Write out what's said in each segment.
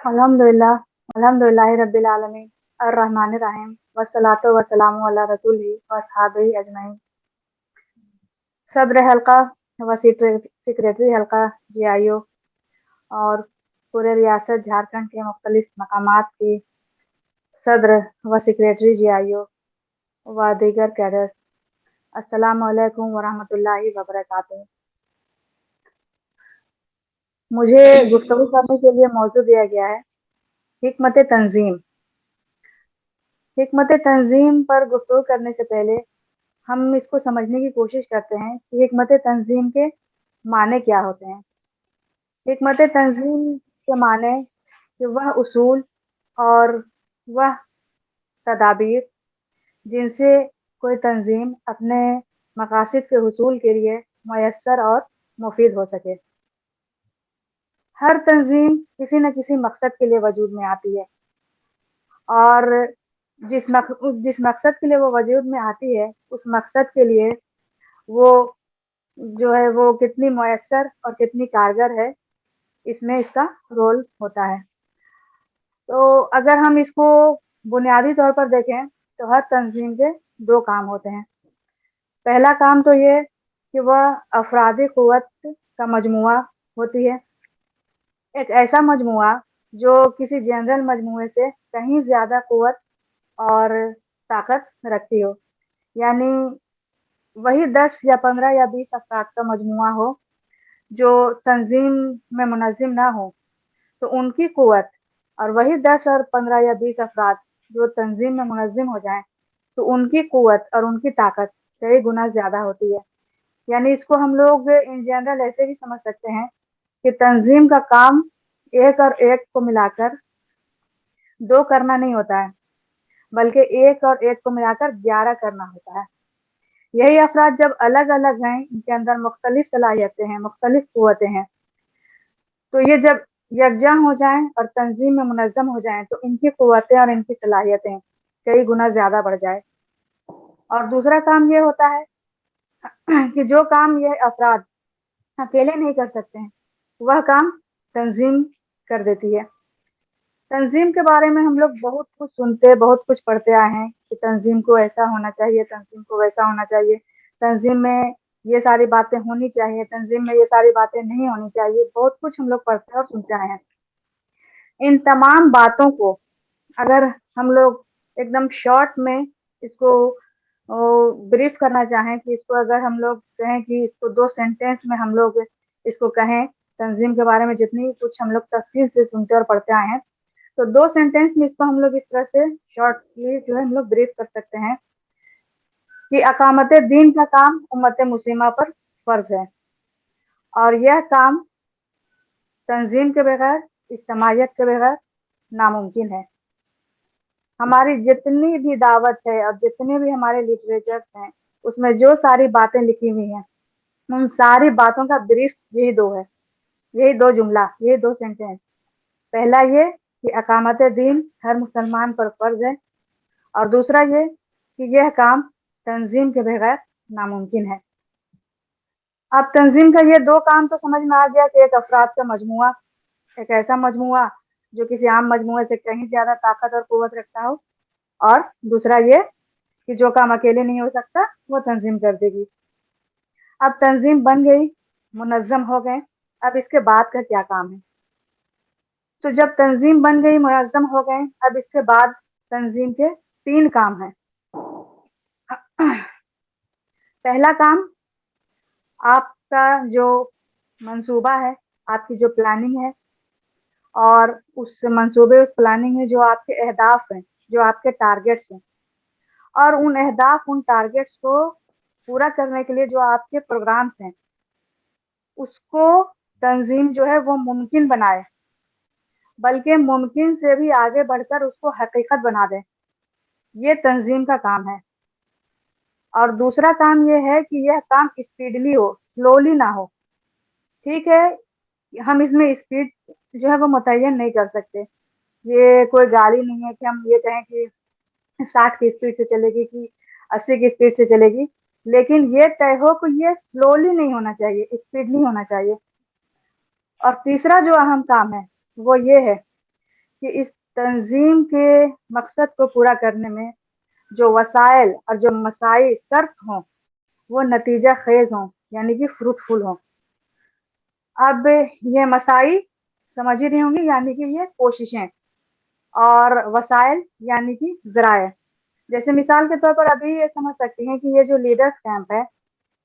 अल्हम्दुलिल्लाह अल्हम्दुलिल्लाहि रब्बिल आलमीन अर्रहमानिर रहीम वस्सलातु वस्सलामु अला रसूलिही व अस्हाबिही अजमईन। सदर हल्का व सेक्रेटरी हल्का जीआईओ और पूरे रियासत झारखंड के मुख्तलिफ मकामात की सदर व सेक्रेटरी जीआईओ व दीगर कैडर्स, अस्सलामु अलैकुम व रहमतुल्लाहि व बरकातुहू। मुझे गुफ्तगू करने के लिए मौजू दिया गया है हिकमत तंजीम। हिकमत तंजीम पर गुफ्तगू करने से पहले हम इसको समझने की कोशिश करते हैं कि हिकमत तंजीम के माने क्या होते हैं। हिकमत तंजीम के माने कि वह उसूल और वह तदाबीर जिनसे कोई तंजीम अपने मकासद के हुसूल के लिए मयसर और मुफीद हो सके। हर तंजीम किसी न किसी मकसद के लिए वजूद में आती है और जिस मकसद के लिए वो वजूद में आती है उस मकसद के लिए वो जो है वो कितनी मयसर और कितनी कारगर है, इसमें इसका रोल होता है। तो अगर हम इसको बुनियादी तौर पर देखें तो हर तंजीम के दो काम होते हैं। पहला काम तो ये कि वह अफरादी क़ुव्वत का मजमुआ होती है, एक ऐसा मजमुआ जो किसी जनरल मजमुए से कहीं ज़्यादा क़ुव्वत और ताकत रखती हो, यानी वही 10 या 15 या 20 अफराद का मजमुआ हो जो तंजीम में मुनज़्ज़म ना हो, तो उनकी क़ुव्वत और वही 10 और 15 या 20 अफराद जो तंजीम में मुनज़्ज़म हो जाएं, तो उनकी क़ुव्वत और उनकी ताकत कई गुना ज़्यादा होती है। यानी इसको हम लोग इन जनरल ऐसे भी समझ सकते हैं कि तंजीम का काम एक और एक को मिलाकर दो करना नहीं होता है, बल्कि एक और एक को मिलाकर 11 करना होता है। यही अफराद जब अलग अलग हैं, इनके अंदर मुख्तलिफ सलाहियतें हैं, मुख्तलिफ क़ुव्वतें हैं, तो ये जब यकजा हो जाएं और तंजीम में मुनज़्ज़म हो जाएं, तो इनकी क़ुव्वतें और इनकी सलाहियतें कई गुना ज़्यादा बढ़ जाए। और दूसरा काम ये होता है कि जो काम ये अफराद अकेले नहीं कर सकते हैं, वह काम तंजीम कर देती है। तंजीम के बारे में हम लोग बहुत कुछ सुनते, बहुत कुछ पढ़ते आए हैं कि तंजीम को ऐसा होना चाहिए, तंजीम को वैसा होना चाहिए, तंजीम में ये सारी बातें होनी चाहिए, तंजीम में ये सारी बातें नहीं होनी चाहिए। बहुत कुछ हम लोग पढ़ते और सुनते आए हैं। इन तमाम बातों को अगर हम लोग एकदम शॉर्ट में इसको ब्रीफ करना चाहें, कि इसको अगर हम लोग कहें कि इसको 2 सेंटेंस में हम लोग इसको कहें, तंजीम के बारे में जितनी कुछ हम लोग तफसील से सुनते और पढ़ते आए हैं, तो 2 सेंटेंस में इसको हम लोग इस तरह से शॉर्टली जो है हम लोग ब्रीफ कर सकते हैं कि अकामत दीन का काम उम्मत मुस्लिमा पर फर्ज है और यह काम तंजीम के बगैर, इज्तिमाइयत के बगैर नामुमकिन है। हमारी जितनी भी दावत है और जितने भी हमारे लिटरेचर हैं, उसमें जो सारी बातें लिखी हुई हैं, उन सारी बातों का ब्रीफ यही 2 है, यही 2 जुमला, यही 2 सेंटेंस। पहला ये कि अकामत दीन हर मुसलमान पर फर्ज है और दूसरा ये कि यह काम तंजीम के बगैर नामुमकिन है। अब तंजीम का ये 2 काम तो समझ में आ गया कि एक अफराद का मजमुआ, एक ऐसा मजमुआ जो किसी आम मजमुए से कहीं ज़्यादा ताकत और क़ुव्वत रखता हो, और दूसरा ये कि जो काम अकेले नहीं हो सकता वो तंजीम कर देगी। अब तंजीम बन गई, मुनज़्ज़म हो गए, अब इसके बाद का क्या काम है? तो जब तंजीम बन गई, मुनज़्ज़म हो गए, अब इसके बाद तंजीम के 3 काम हैं। पहला काम, आपका जो मंसूबा है, आपकी जो प्लानिंग है, और उस मंसूबे, उस प्लानिंग में जो आपके अहदाफ हैं, जो आपके टारगेट्स हैं, और उन अहदाफ, उन टारगेट्स को पूरा करने के लिए जो आपके प्रोग्राम्स हैं, उसको तंजीम जो है वो मुमकिन बनाए, बल्कि मुमकिन से भी आगे बढ़कर उसको हकीकत बना दे। ये तंजीम का काम है। और दूसरा काम ये है कि यह काम स्पीडली हो, स्लोली ना हो। ठीक है, हम इसमें स्पीड जो है वो मुतय्यन नहीं कर सकते। ये कोई गाड़ी नहीं है कि हम ये कहें कि 60 की स्पीड से चलेगी कि 80 की स्पीड से चलेगी, लेकिन ये तय हो कि ये स्लोली नहीं होना चाहिए, स्पीडली होना चाहिए। और तीसरा जो अहम काम है वो ये है कि इस तंजीम के मकसद को पूरा करने में जो वसाइल और जो मसाई सर्फ हों वो नतीजा खेज हों, यानी कि फ्रूटफुल हों। अब ये मसाई समझ ही रही होंगी, यानी कि ये कोशिशें, और वसाइल यानी कि जराए। जैसे मिसाल के तौर पर अभी ये समझ सकती हैं कि ये जो लीडर्स कैंप है,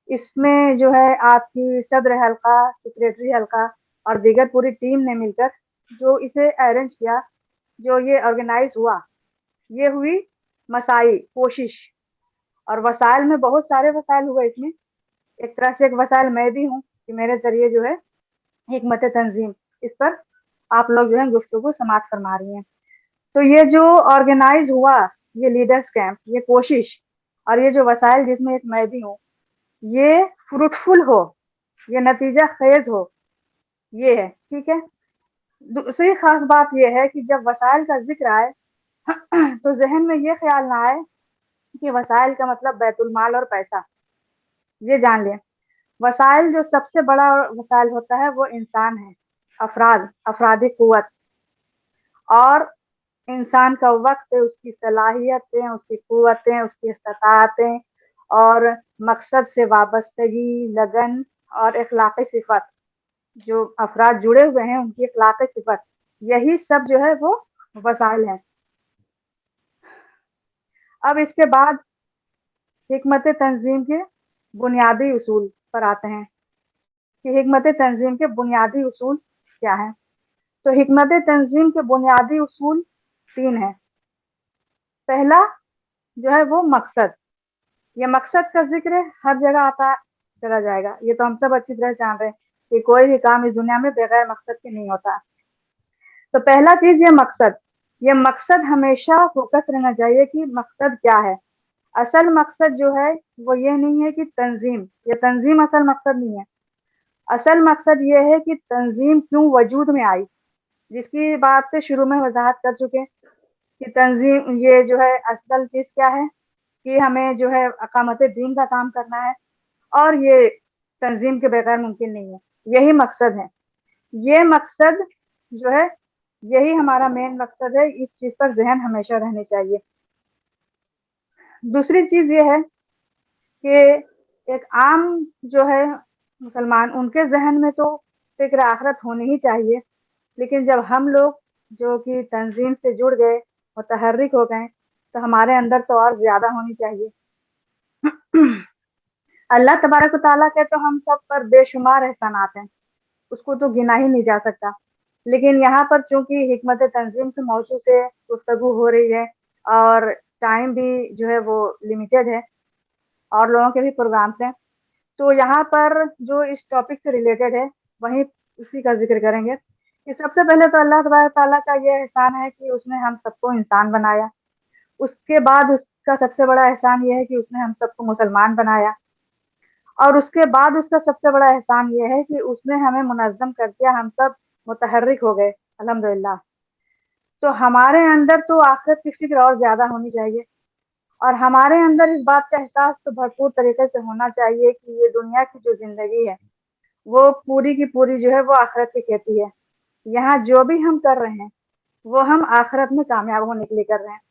इसमें जो है आपकी सदर हल्का, सेक्रेटरी हल्का और दीगर पूरी टीम ने मिलकर जो इसे अरेंज किया, जो ये ऑर्गेनाइज हुआ, ये हुई मसाई, कोशिश। और वसाइल में बहुत सारे वसाइल हुए इसमें। एक तरह से एक वसाइल मैं भी हूँ कि मेरे जरिए जो है हिकमत तंजीम, इस पर आप लोग जो है गुफ्तगू समाप्त फरमा रही हैं। तो ये जो ऑर्गेनाइज हुआ, ये लीडर्स कैंप, ये कोशिश, और ये जो वसाइल जिसमें एक मैं भी हूँ, ये फ्रूटफुल हो, ये नतीजा खेज हो, ये है। ठीक है। दूसरी खास बात यह है कि जब वसाइल का जिक्र आए तो जहन में ये ख्याल ना आए कि वसाइल का मतलब बैतुल माल और पैसा। ये जान लें, वसाइल जो सबसे बड़ा वसाइल होता है वो इंसान है, अफराद, अफरादी कुव्वत, और इंसान का वक्त, उसकी सलाहियतें, उसकी कुव्वतें, उसकी इस्ताअतें, और मकसद से वाबस्तगी, लगन और इखलाकी सिफत, जो अफराद जुड़े हुए हैं उनकी इखलाकी सिफत, यही सब जो है वो वसाइल है। अब इसके बाद हिकमत तंजीम के बुनियादी उसूल पर आते हैं कि हिकमत तंजीम के बुनियादी उसूल क्या है। तो हिकमत तंजीम के बुनियादी उसूल तीन हैं। पहला जो है वो मकसद। ये मकसद का जिक्र हर जगह आता चला जाएगा, ये तो हम सब अच्छी तरह जान रहे हैं कि कोई भी काम इस दुनिया में बगैर मकसद के नहीं होता। तो पहला चीज ये मकसद हमेशा फोकस रहना चाहिए कि मकसद क्या है। असल मकसद जो है वो ये नहीं है कि तंजीम, ये तंजीम असल मकसद नहीं है। असल मकसद ये है कि तंजीम क्यों वजूद में आई, जिसकी बात से शुरू में वजाहत कर चुके कि तंजीम ये जो है असल चीज क्या है, कि हमें जो है अकामत दीन का काम करना है, और ये तंजीम के बगैर मुमकिन नहीं है। यही मकसद है, ये मकसद जो है यही हमारा मेन मकसद है। इस चीज पर जहन हमेशा रहनी चाहिए। दूसरी चीज ये है कि एक आम जो है मुसलमान, उनके जहन में तो फिक्र आखरत होनी ही चाहिए, लेकिन जब हम लोग जो कि तंजीम से जुड़ गए, मुतहर्रिक हो गए, तो हमारे अंदर तो और ज्यादा होनी चाहिए। अल्लाह तबारक ताला के तो हम सब पर बेशुमार एहसानात हैं, उसको तो गिना ही नहीं जा सकता। लेकिन यहाँ पर चूंकि हिकमत तंजीम के मौजू से गुफ्तगू हो रही है, और टाइम भी जो है वो लिमिटेड है, और लोगों के भी प्रोग्राम्स हैं, तो यहाँ पर जो इस टॉपिक से रिलेटेड है वहीं उसी का जिक्र करेंगे। कि सबसे पहले तो अल्लाह तबारक ताला का ये एहसान है कि उसने हम सबको इंसान बनाया। उसके बाद उसका सबसे बड़ा एहसान ये है कि उसने हम सबको मुसलमान बनाया। और उसके बाद उसका सबसे बड़ा एहसान ये है कि उसने हमें मुनज़्ज़म कर दिया, हम सब मुतहर्रिक हो गए, अल्हम्दुलिल्लाह। तो हमारे अंदर तो आखिरत की फिक्र और ज्यादा होनी चाहिए, और हमारे अंदर इस बात का एहसास तो भरपूर तरीके से होना चाहिए कि ये दुनिया की जो जिंदगी है वो पूरी की पूरी जो है वो आखिरत की खेती है। यहाँ जो भी हम कर रहे हैं वो हम आखिरत में कामयाब होने के लिए कर रहे हैं।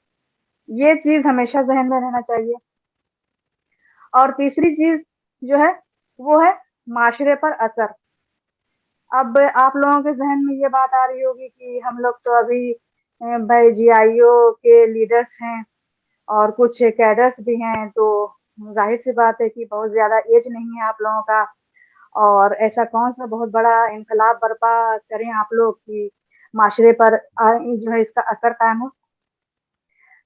ये चीज हमेशा जहन में रहना चाहिए। और तीसरी चीज जो है वो है माशरे पर असर। अब आप लोगों के जहन में ये बात आ रही होगी कि हम लोग तो अभी भाई जीआईओ के लीडर्स हैं, और कुछ कैडर्स भी हैं, तो जाहिर सी बात है कि बहुत ज्यादा एज नहीं है आप लोगों का, और ऐसा कौन सा बहुत बड़ा इनकलाब बर्पा करें आप लोग कि माशरे पर जो है इसका असर कायम हो।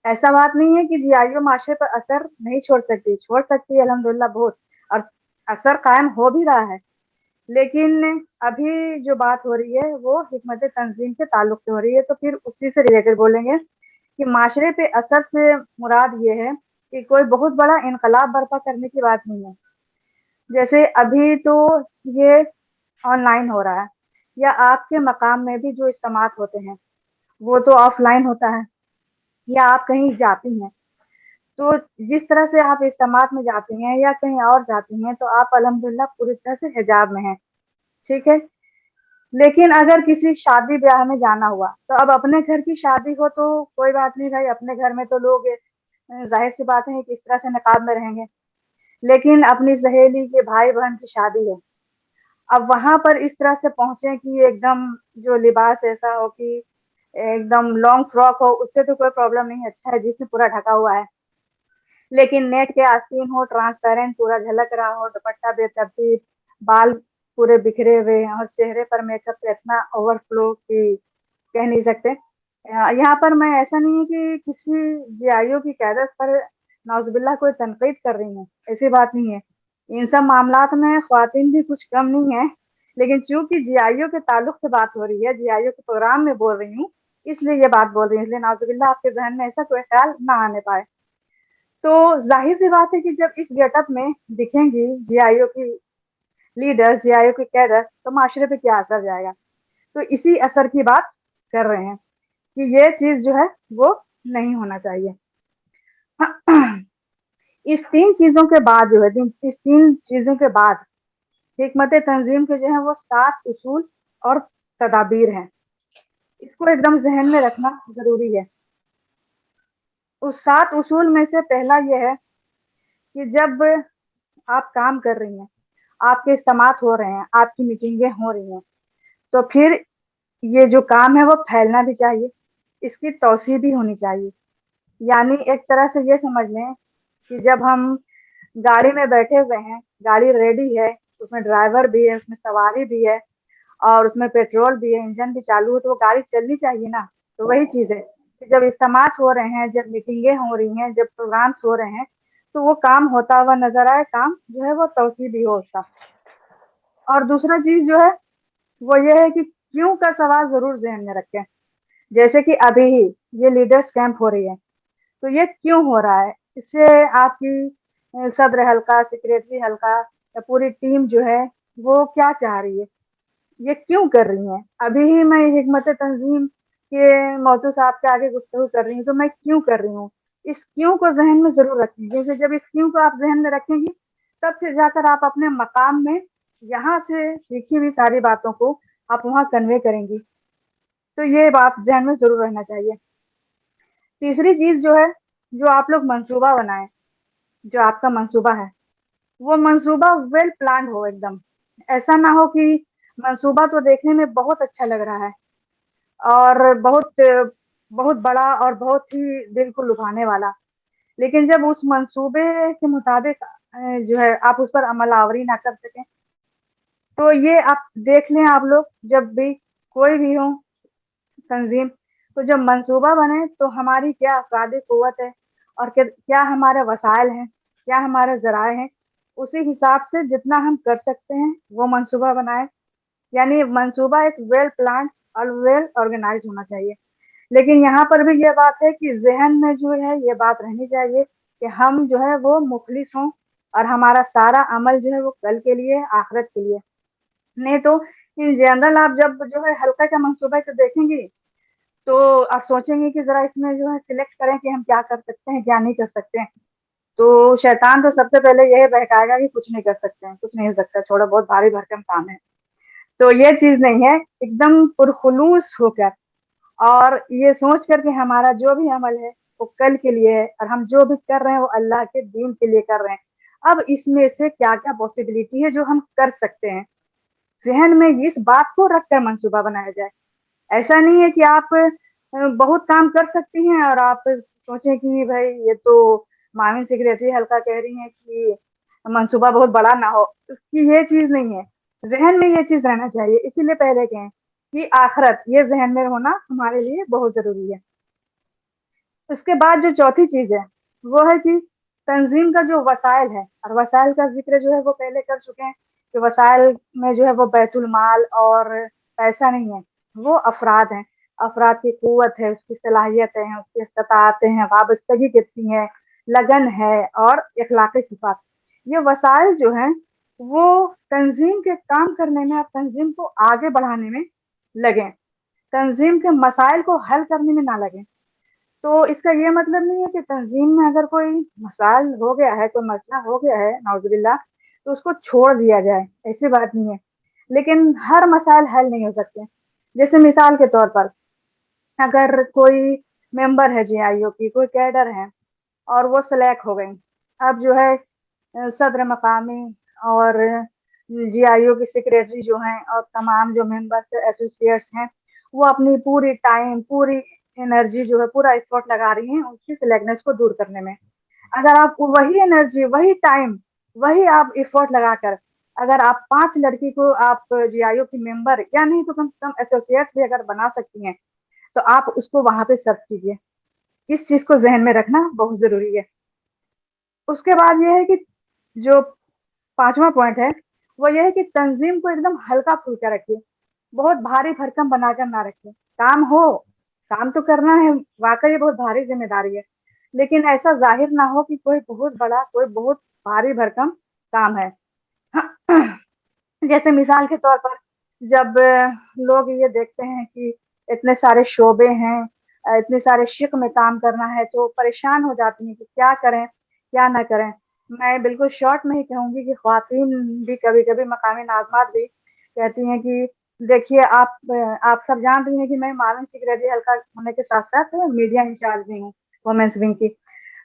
ऐसा बात नहीं है कि जीआईओ माशरे पर असर नहीं छोड़ सकती, छोड़ सकती है अल्हम्दुलिल्लाह बहुत, और असर कायम हो भी रहा है। लेकिन अभी जो बात हो रही है वो हिकमत तंजीम के ताल्लुक से हो रही है, तो फिर उसी से रिलेटेड बोलेंगे कि माशरे पे असर से मुराद ये है कि कोई बहुत बड़ा इनकलाब बर्पा करने की बात नहीं है। जैसे अभी तो ये ऑनलाइन हो रहा है, या आपके मकाम में भी जो इज्तिमात होते हैं वो तो ऑफलाइन होता है, या आप कहीं जाती हैं, तो जिस तरह से आप इज्तिमात में जाती हैं या कहीं और जाती हैं, तो आप अल्हम्दुलिल्लाह पूरी तरह से हिजाब में हैं। ठीक है। लेकिन अगर किसी शादी ब्याह में जाना हुआ तो अब अपने घर की शादी हो तो कोई बात नहीं भाई, अपने घर में तो लोग जाहिर सी बात है कि इस तरह से नकाब में रहेंगे। लेकिन अपनी सहेली के भाई बहन की शादी है, अब वहां पर इस तरह से पहुंचे कि एकदम जो लिबास ऐसा हो कि एकदम लॉन्ग फ्रॉक हो, उससे तो कोई प्रॉब्लम नहीं है, अच्छा है जिसमें पूरा ढका हुआ है। लेकिन नेट के आस्तीन हो, ट्रांसपेरेंट पूरा झलक रहा हो, दुपट्टा बेतरतीब, बाल पूरे बिखरे हुए हैं और चेहरे पर मेकअप का इतना ओवरफ्लो कि कह नहीं सकते। यहाँ पर मैं, ऐसा नहीं है कि किसी जीआईओ की कैदत पर नाउजुबिल्लाह कोई तनकीद कर रही हूँ, ऐसी बात नहीं है। इन सब मामलात में ख्वातीन भी कुछ कम नहीं है, लेकिन चूंकि जीआईओ के ताल्लुक से बात हो रही है, जीआईओ के प्रोग्राम में बोल रही हूँ, इसलिए ये बात बोल रही हूँ, इसलिए नाउजुबिल्लाह आपके जहन में ऐसा कोई ख्याल ना आने पाए। तो जाहिर सी बात है कि जब इस गेटअप में दिखेंगी जीआईओ की लीडर, जीआईओ की कैडर, तो माशरे पे क्या असर जाएगा। तो इसी असर की बात कर रहे हैं कि ये चीज जो है वो नहीं होना चाहिए। इस तीन चीजों के बाद जो है, इस तीन चीजों के बाद हिकमत तंजीम के जो है वो 7 उसूल और तदाबीर हैं, इसको एकदम जहन में रखना जरूरी है। उस 7 उसूल में से पहला यह है कि जब आप काम कर रही हैं, आपके इज्तिमात हो रहे हैं, आपकी मीटिंगें हो रही हैं, तो फिर ये जो काम है वो फैलना भी चाहिए, इसकी तौसीह भी होनी चाहिए। यानी एक तरह से ये समझ लें कि जब हम गाड़ी में बैठे हुए हैं, गाड़ी रेडी है, उसमें ड्राइवर भी है, उसमें सवारी भी है और उसमें पेट्रोल भी है, इंजन भी चालू है, तो वो गाड़ी चलनी चाहिए ना। तो वही चीज है कि जब इज्तिमात हो रहे हैं, जब मीटिंगें हो रही हैं, जब प्रोग्राम्स हो रहे हैं, तो वो काम होता हुआ नजर आए, काम जो है वो तौसीह भी हो उसका। और दूसरा चीज जो है वो ये है कि क्यों का सवाल जरूर जहन में रखें। जैसे कि अभी ही ये लीडर्स कैंप हो रही है, तो ये क्यों हो रहा है, इससे आपकी सदर हल्का, सेक्रेटरी हल्का या पूरी टीम जो है वो क्या चाह रही है, ये क्यों कर रही है। अभी ही मैं हिकमत तंजीम के मौजू साहब के आगे गुफ्तगू कर रही हूँ, तो मैं क्यों कर रही हूँ, इस क्यों को जहन में जरूर रखेंगे, क्योंकि जब इस क्यों को आप जहन में रखेंगी तब फिर जाकर आप अपने मकाम में यहाँ से सीखी हुई सारी बातों को आप वहाँ कन्वे करेंगी। तो ये बात जहन में जरूर रहना चाहिए। तीसरी चीज जो है, जो आप लोग मंसूबा बनाएं, जो आपका मंसूबा है वो मंसूबा वेल प्लान हो एकदम। ऐसा ना हो कि मंसूबा तो देखने में बहुत अच्छा लग रहा है और बहुत बहुत बड़ा और बहुत ही दिल को लुभाने वाला, लेकिन जब उस मंसूबे के मुताबिक जो है आप उस पर अमल आवरी ना कर सकें, तो ये आप देख लें, आप लोग जब भी कोई भी हो तंजीम, तो जब मंसूबा बने तो हमारी क्या अफरादी कुव्वत है और क्या हमारे वसाइल हैं, क्या हमारे जराए हैं, उसी हिसाब से जितना हम कर सकते हैं वो मंसूबा बनाए। यानी मंसूबा एक वेल प्लान और वेल ऑर्गेनाइज होना चाहिए। लेकिन यहाँ पर भी ये बात है कि जहन में जो है ये बात रहनी चाहिए कि हम जो है वो मुखलिस हों और हमारा सारा अमल जो है वो कल के लिए, आखिरत के लिए। नहीं तो इन जनरल आप जब जो है हल्का का मंसूबा तो देखेंगे, तो आप सोचेंगे कि जरा इसमें जो है सिलेक्ट करें कि हम क्या कर सकते हैं, क्या नहीं कर सकते हैं। तो शैतान तो सबसे पहले यही बहकाएगा कि कुछ नहीं कर सकते हैं, कुछ नहीं हो सकता, छोड़ो बहुत भारी भरकम काम है। तो ये चीज नहीं है, एकदम पुरखुलूस होकर और ये सोच कर कि हमारा जो भी अमल है वो कल के लिए है और हम जो भी कर रहे हैं वो अल्लाह के दीन के लिए कर रहे हैं। अब इसमें से क्या क्या पॉसिबिलिटी है जो हम कर सकते हैं, जहन में इस बात को रखकर मंसूबा बनाया जाए। ऐसा नहीं है कि आप बहुत काम कर सकती हैं और आप सोचें कि भाई ये तो मामी सेक्रेटरी हल्का कह रही है कि मंसूबा बहुत बड़ा ना हो, इसकी ये चीज नहीं है। जहन में ये चीज रहना चाहिए, इसीलिए पहले कहें कि आखिरत ये जहन में होना हमारे लिए बहुत जरूरी है। उसके बाद जो चौथी चीज है वो है कि तंजीम का जो वसाइल है, और वसाइल का जिक्र जो है वो पहले कर चुके हैं कि वसाइल में जो है वो बैतुल माल और पैसा नहीं है, वो अफराद हैं। अफराद की कुव्वत है, उसकी सलाहियतें हैं, उसकी इस्ताअतें हैं, वाबस्तगी कितनी है, लगन है और इखलाकी सिफात। ये वसाइल जो हैं वो तंजीम के काम करने में और तंजीम को आगे बढ़ाने में लगें, तंजीम के मसाइल को हल करने में ना लगें। तो इसका ये मतलब नहीं है कि तंजीम में अगर कोई मसाइल हो गया है, कोई मसला हो गया है नाउजुबिल्लाह, तो उसको छोड़ दिया जाए, ऐसी बात नहीं है। لیکن ہر مسائل حل نہیں ہو سکتے. جیسے مثال کے طور پر اگر کوئی ممبر ہے جی آئی او کی، کوئی کیڈر ہے اور وہ سلیکٹ ہو گئی، اب جو ہے صدر مقامی اور جی آئی او کی سیکریٹری جو ہیں اور تمام جو ممبرس ایسوسیٹس ہیں وہ اپنی پوری ٹائم، پوری انرجی جو ہے، پورا ایفورٹ لگا رہی ہیں اس کی سلیکٹنس کو دور کرنے میں. اگر آپ وہی انرجی، وہی ٹائم، وہی آپ ایفورٹ لگا کر اگر آپ 5 لڑکی کو آپ جی آئی او کی ممبر یا نہیں تو کم سے کم ایسوسیٹ بھی اگر بنا سکتی ہیں تو آپ اس کو وہاں پہ سرو کیجیے. اس چیز کو ذہن میں رکھنا بہت ضروری ہے. اس کے بعد یہ ہے کہ جو 5واں پوائنٹ ہے وہ یہ ہے کہ تنظیم کو ایک دم ہلکا پھلکا رکھیے، بہت بھاری بھرکم بنا کر نہ رکھے. کام ہو، کام تو کرنا ہے، واقعی بہت بھاری ذمہ داری ہے، لیکن ایسا ظاہر نہ ہو کہ کوئی بہت بڑا، کوئی بہت بھاری بھرکم کام ہے. جیسے مثال کے طور پر جب لوگ یہ دیکھتے ہیں کہ اتنے سارے شعبے ہیں، اتنے سارے شق میں کام کرنا ہے تو پریشان ہو جاتی ہیں کہ کیا کریں کیا نہ کریں. میں بالکل شارٹ میں ہی کہوں گی کہ خواتین بھی کبھی کبھی مقامی ناظمات بھی کہتی ہیں کہ دیکھیے آپ سب جان رہی ہیں کہ میں معاون سیکرٹری حلقہ ہونے کے ساتھ ساتھ میڈیا انچارج بھی ہوں وومنس ونگ کی.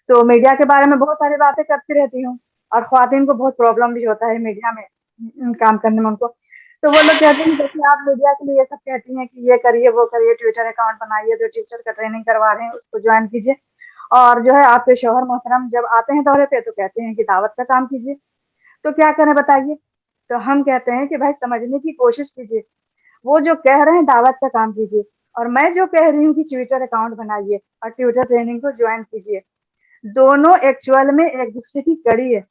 تو میڈیا کے بارے میں بہت ساری باتیں کرتی رہتی ہوں اور خواتین کو بہت پرابلم بھی ہوتا ہے میڈیا میں کام کرنے میں ان کو. تو وہ لوگ کہتے ہیں جیسے آپ میڈیا کے لیے یہ سب کہتی ہیں کہ یہ کریے وہ کریے، ٹویٹر اکاؤنٹ بنائیے، جو ٹیچر کا ٹریننگ کروا رہے ہیں اس کو جوائن کیجیے، اور جو ہے آپ کے شوہر محترم جب آتے ہیں دورے پہ تو کہتے ہیں کہ دعوت کا کام کیجیے. تو کیا کریں بتائیے؟ تو ہم کہتے ہیں کہ بھائی سمجھنے کی کوشش کیجیے. وہ جو کہہ رہے ہیں دعوت کا کام کیجیے اور میں جو کہہ رہی ہوں کہ ٹویٹر اکاؤنٹ بنائیے اور ٹویٹر ٹریننگ کو جوائن کیجیے، دونوں ایکچوئل میں ایک دوسرے کی کڑی ہے.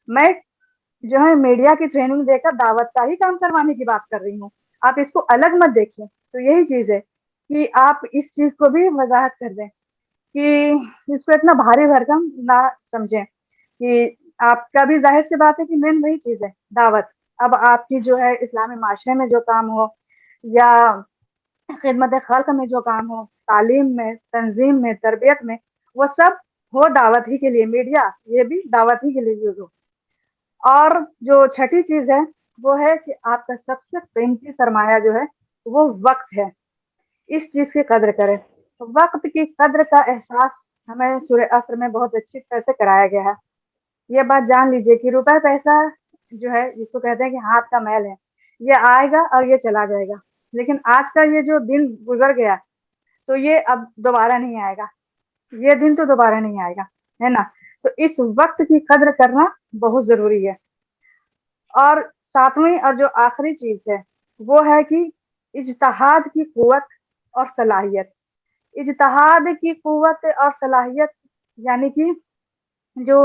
میں جو ہے میڈیا کی ٹریننگ دے کر دعوت کا ہی کام کروانے کی بات کر رہی ہوں. آپ اس کو الگ مت دیکھیں. تو یہی چیز ہے کہ آپ اس چیز کو بھی وضاحت کر دیں کہ اس کو اتنا بھاری بھرکم نہ سمجھیں کہ آپ کا بھی ظاہر سی بات ہے کہ مین وہی چیز ہے دعوت. اب آپ کی جو ہے اسلامی معاشرے میں جو کام ہو یا خدمت خلق میں جو کام ہو، تعلیم میں، تنظیم میں، تربیت میں، وہ سب ہو دعوت ہی کے لیے. میڈیا یہ بھی دعوت ہی کے لیے یوز ہو. اور جو چھٹی چیز ہے وہ ہے کہ آپ کا سب سے قیمتی سرمایہ جو ہے وہ وقت ہے. اس چیز کی قدر کریں. وقت کی قدر کا احساس ہمیں سورہ عصر میں بہت اچھی طرح سے کرایا گیا ہے. یہ بات جان لیجیے کہ روپے پیسہ جو ہے جس کو کہتے ہیں کہ ہاتھ کا میل ہے، یہ آئے گا اور یہ چلا جائے گا، لیکن آج کا یہ جو دن گزر گیا تو یہ اب دوبارہ نہیں آئے گا. یہ دن تو دوبارہ نہیں آئے گا، ہے نا؟ تو اس وقت کی قدر کرنا بہت ضروری ہے. اور 7ویں اور جو آخری چیز ہے وہ ہے کہ اجتہاد کی قوت اور صلاحیت. اجتہاد کی قوت اور صلاحیت یعنی کہ جو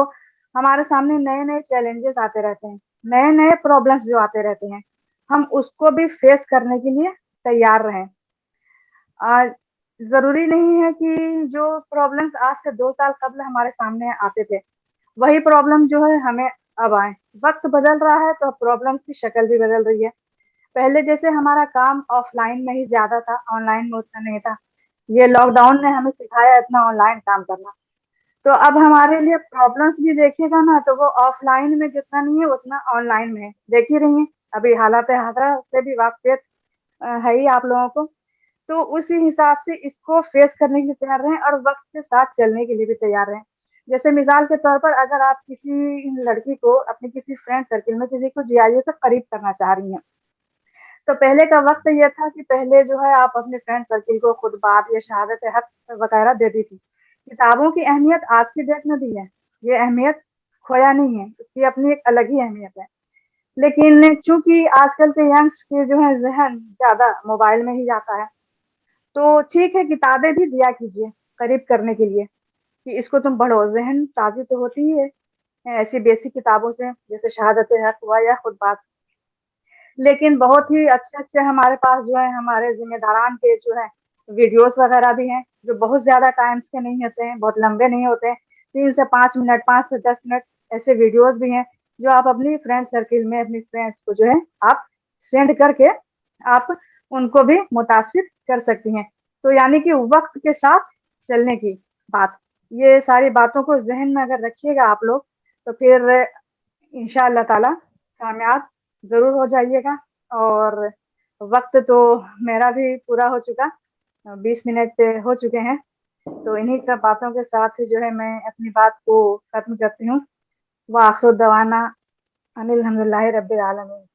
ہمارے سامنے نئے نئے چیلنجز آتے رہتے ہیں، نئے نئے پرابلمس جو آتے رہتے ہیں، ہم اس کو بھی فیس کرنے کے لیے تیار رہیں. ضروری نہیں ہے کہ جو پرابلمس آج سے 2 سال قبل ہمارے سامنے آتے تھے وہی پرابلم جو ہے ہمیں اب آئے. وقت بدل رہا ہے تو پرابلمس کی شکل بھی بدل رہی ہے. پہلے جیسے ہمارا کام آف لائن میں ہی زیادہ تھا، آن لائن میں اتنا نہیں تھا. یہ لاک ڈاؤن نے ہمیں سکھایا اتنا آن لائن کام کرنا. تو اب ہمارے لیے پرابلمس بھی دیکھیے گا نا تو وہ آف لائن میں جتنا نہیں ہے اتنا آن لائن میں ہے. دیکھ ہی رہی ہیں ابھی حالات حاضرہ سے بھی واقفیت ہے ہی آپ لوگوں کو. تو اسی حساب سے اس کو فیس کرنے کے لیے تیار رہیں اور وقت کے ساتھ چلنے کے لیے بھی تیار رہیں. جیسے مثال کے طور پر اگر آپ کسی لڑکی کو اپنی کسی فرینڈ سرکل میں کسی کو جی آئی او سے قریب کرنا چاہ رہی ہیں تو پہلے کا وقت یہ تھا کہ پہلے جو ہے آپ اپنے فرینڈ سرکل کو خطبات یا شہادت حق وغیرہ دیتی تھی. کتابوں کی اہمیت آج کی ڈیٹ میں بھی ہے، یہ اہمیت کھویا نہیں ہے، اس کی اپنی ایک الگ ہی اہمیت ہے. لیکن چونکہ آج کل کے ینگس کے جو ہے ذہن زیادہ موبائل میں ہی جاتا ہے تو ٹھیک ہے کتابیں بھی دیا کیجیے قریب کرنے کے لیے کہ اس کو تم پڑھو. ذہن تازی تو ہوتی ہی ہے ایسی بیسک کتابوں سے جیسے شہادت حق ہوا یا خطبات. لیکن بہت ہی اچھے اچھے ہمارے پاس جو ہے ہمارے ذمہ داران کے جو ہے ویڈیوز وغیرہ بھی ہیں جو بہت زیادہ ٹائمس کے نہیں ہوتے ہیں، بہت لمبے نہیں ہوتے ہیں، 3 سے 5 منٹ، 5 سے 10 منٹ ایسے ویڈیوز بھی ہیں جو آپ اپنی فرینڈ سرکل میں اپنی فرینڈس کو جو ہے آپ سینڈ کر کے آپ ان کو بھی متاثر کر سکتی ہیں. تو یعنی کہ وقت کے ساتھ چلنے کی بات، یہ ساری باتوں کو ذہن میں اگر رکھیے گا آپ لوگ تو پھر انشاء اللہ تعالی کامیاب ضرور ہو جائیے گا. اور वक़्त तो मेरा भी पूरा हो चुका, 20 मिनट हो चुके हैं। तो इन्हीं सब बातों के साथ जो है मैं अपनी बात को ख़त्म करती हूँ। व आखिर दवाना अनिल हम्दुलिल्लाहि रब्बिल आलमीन।